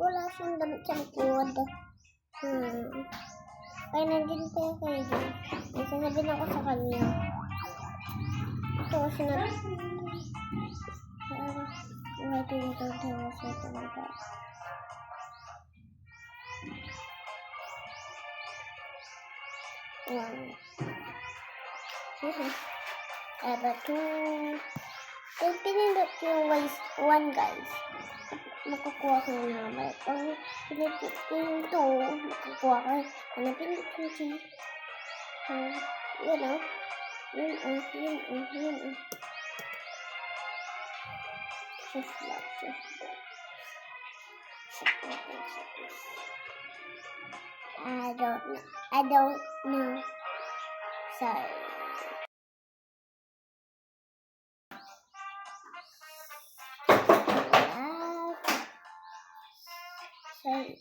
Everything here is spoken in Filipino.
wala siyang damit sa likod. Ay, nandun pa yung kayo. May sinabi ako sa kanya. Ito kasi na... Why do you don't have a certain about? One. But two. Pag pinindot yung waist one, guys, makukuha ko yung number. Pag pinindot ko yung two, makukuha ko. Ano pinindot yung three? Yun o. Yun. Shift lock. I don't know. Sorry. Sorry.